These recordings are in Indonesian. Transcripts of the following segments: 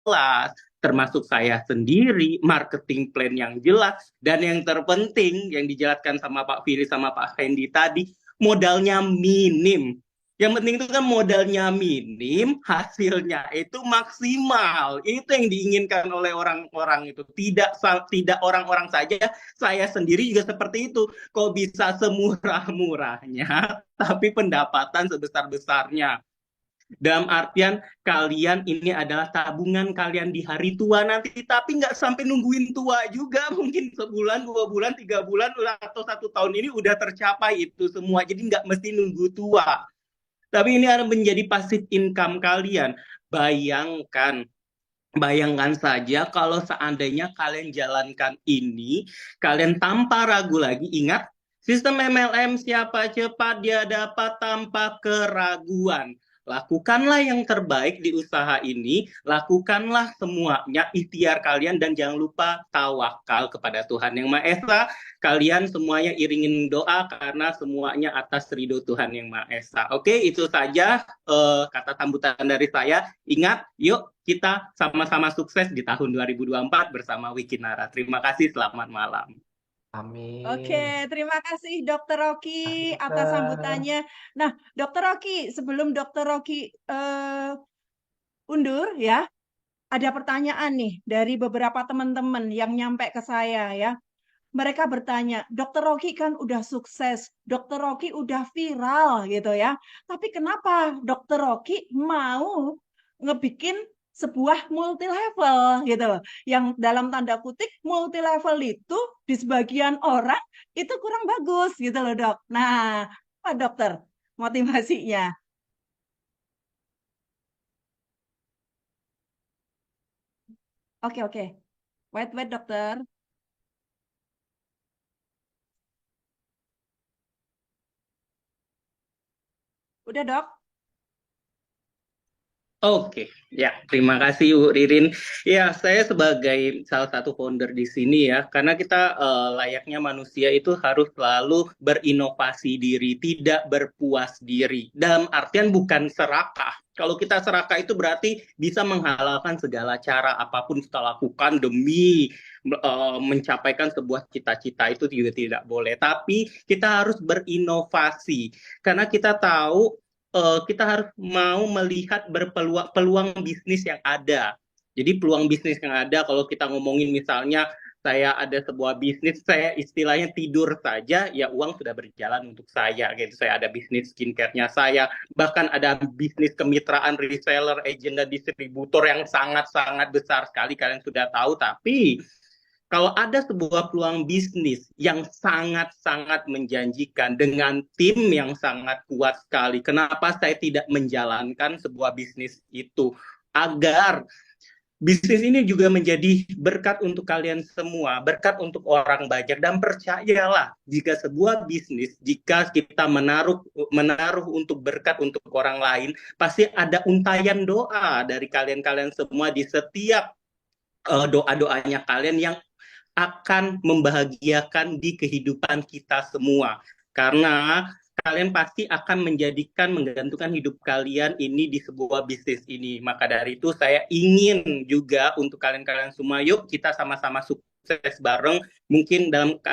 jelas, termasuk saya sendiri, marketing plan yang jelas, dan yang terpenting yang dijelaskan sama Pak Fili sama Pak Hendy tadi, modalnya minim. Yang penting itu kan modalnya minim, hasilnya itu maksimal. Itu yang diinginkan oleh orang-orang itu. Tidak orang-orang saja, saya sendiri juga seperti itu. Kok bisa semurah-murahnya, tapi pendapatan sebesar-besarnya. Dalam artian kalian ini adalah tabungan kalian di hari tua nanti, tapi nggak sampai nungguin tua juga, mungkin sebulan, 2 bulan, 3 bulan, atau 1 tahun ini udah tercapai itu semua. Jadi nggak mesti nunggu tua. Tapi ini akan menjadi passive income kalian. Bayangkan, bayangkan saja kalau seandainya kalian jalankan ini, kalian tanpa ragu lagi, ingat, sistem MLM siapa cepat dia dapat tanpa keraguan. Lakukanlah yang terbaik di usaha ini, lakukanlah semuanya, ikhtiar kalian, dan jangan lupa tawakal kepada Tuhan Yang Maha Esa. Kalian semuanya iringin doa karena semuanya atas ridho Tuhan Yang Maha Esa. Oke, itu saja kata sambutan dari saya. Ingat, yuk kita sama-sama sukses di tahun 2024 bersama Wikinara. Terima kasih, selamat malam. Oke, Amin. terima kasih Dokter Rocky Kasih atas dokter. sambutannya. Nah, Dokter Rocky, sebelum Dokter Rocky undur ya, ada pertanyaan nih dari beberapa teman-teman yang nyampe ke saya ya. Mereka bertanya, Dokter Rocky kan udah sukses, Dokter Rocky udah viral gitu ya. Tapi kenapa Dokter Rocky mau ngebikin sebuah multi level gitu loh. Yang dalam tanda kutip multi level itu di sebagian orang itu kurang bagus gitu loh, Dok. Nah, apa dokter motivasinya? Oke, oke. Wait, wait, dokter. Udah, Dok? Oke, ya, terima kasih Bu Ririn. Ya, saya sebagai salah satu founder di sini ya, karena kita layaknya manusia itu harus selalu berinovasi diri, tidak berpuas diri. Dalam artian bukan serakah. Kalau kita serakah itu berarti bisa menghalalkan segala cara apapun kita lakukan demi mencapaikan sebuah cita-cita, itu juga tidak boleh. Tapi kita harus berinovasi karena kita tahu kita harus mau melihat berpeluang peluang bisnis yang ada. Jadi peluang bisnis yang ada, kalau kita ngomongin misalnya saya ada sebuah bisnis, saya istilahnya tidur saja, ya uang sudah berjalan untuk saya. Gitu. Saya ada bisnis skincare-nya saya, bahkan ada bisnis kemitraan reseller, agent, dan distributor yang sangat-sangat besar sekali, kalian sudah tahu. Tapi kalau ada sebuah peluang bisnis yang sangat-sangat menjanjikan dengan tim yang sangat kuat sekali, kenapa saya tidak menjalankan sebuah bisnis itu agar bisnis ini juga menjadi berkat untuk kalian semua, berkat untuk orang banyak. Dan percayalah, jika sebuah bisnis, jika kita menaruh untuk berkat untuk orang lain, pasti ada untayan doa dari kalian-kalian semua di setiap doa-doanya kalian yang akan membahagiakan di kehidupan kita semua. Karena kalian pasti akan menggantungkan hidup kalian ini di sebuah bisnis ini. Maka dari itu saya ingin juga untuk kalian-kalian semua, yuk kita sama-sama sukses bareng. Mungkin dalam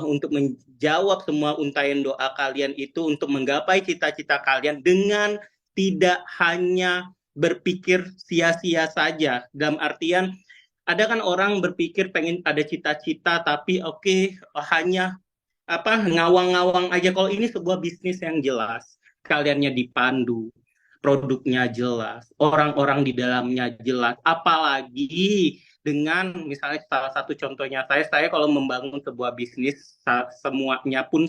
untuk menjawab semua untayan doa kalian itu, untuk menggapai cita-cita kalian dengan tidak hanya berpikir sia-sia saja. Dalam artian ada kan orang berpikir pengen ada cita-cita tapi oke, hanya ngawang-ngawang aja. Kalau ini sebuah bisnis yang jelas, kaliannya dipandu, produknya jelas, orang-orang di dalamnya jelas, apalagi dengan misalnya salah satu contohnya saya kalau membangun sebuah bisnis semuanya pun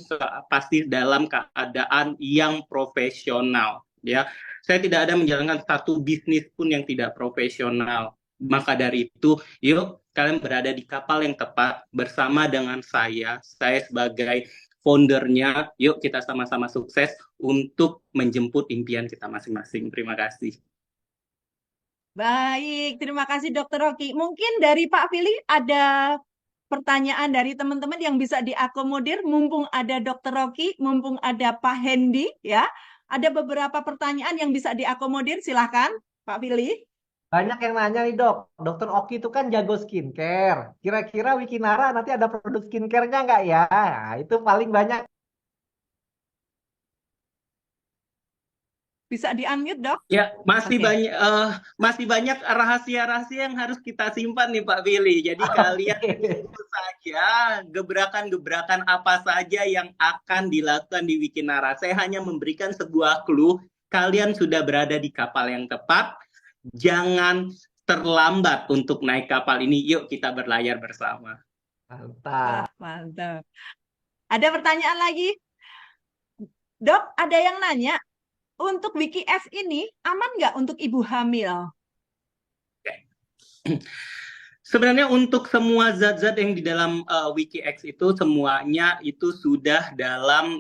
pasti dalam keadaan yang profesional ya. Saya tidak ada menjalankan satu bisnis pun yang tidak profesional. Maka dari itu, yuk kalian berada di kapal yang tepat bersama dengan saya sebagai foundernya. Yuk kita sama-sama sukses untuk menjemput impian kita masing-masing. Terima kasih. Baik, terima kasih Dokter Rocky. Mungkin dari Pak Fili ada pertanyaan dari teman-teman yang bisa diakomodir, mumpung ada Dokter Rocky, mumpung ada Pak Hendy, ya. Ada beberapa pertanyaan yang bisa diakomodir, silahkan Pak Fili. Banyak yang nanya nih dok, dokter Oki itu kan jago skincare. Kira-kira Wikinara nanti ada produk skincare-nya nggak ya? Nah, itu paling banyak. Bisa di-unmute, Dok? Ya, Oke. masih banyak rahasia-rahasia yang harus kita simpan nih Pak Billy. Jadi kalian Oke. tunggu saja gebrakan-gebrakan apa saja yang akan dilakukan di Wikinara. Saya hanya memberikan sebuah clue. Kalian sudah berada di kapal yang tepat. Jangan terlambat untuk naik kapal ini. Yuk kita berlayar bersama. Wah, Mantap. mantap. Ada pertanyaan lagi? Dok, ada yang nanya, untuk Wiki F ini aman nggak untuk ibu hamil? Sebenarnya untuk semua zat-zat yang di dalam WikiX itu semuanya itu sudah dalam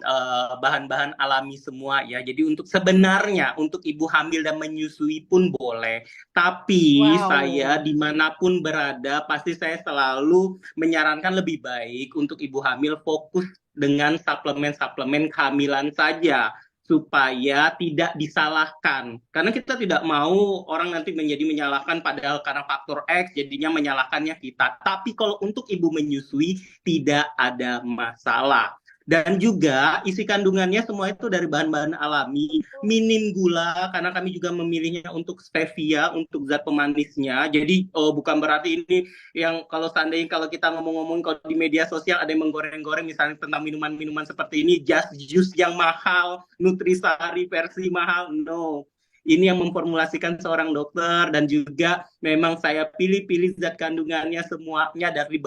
bahan-bahan alami semua ya. Jadi untuk sebenarnya untuk ibu hamil dan menyusui pun boleh. Tapi saya Wow. dimanapun berada pasti saya selalu menyarankan lebih baik untuk ibu hamil fokus dengan suplemen-suplemen kehamilan saja supaya tidak disalahkan. Karena kita tidak mau orang nanti menjadi menyalahkan padahal karena faktor X jadinya menyalahkannya kita. Tapi kalau untuk ibu menyusui tidak ada masalah. Dan juga isi kandungannya semua itu dari bahan-bahan alami, minim gula karena kami juga memilihnya untuk stevia, untuk zat pemanisnya. Jadi bukan berarti ini yang kalau seandainya kalau kita ngomong-ngomong kalau di media sosial ada yang menggoreng-goreng misalnya tentang minuman-minuman seperti ini, just juice yang mahal, nutrisari versi mahal, no. Ini yang memformulasikan seorang dokter dan juga memang saya pilih-pilih zat kandungannya semuanya dari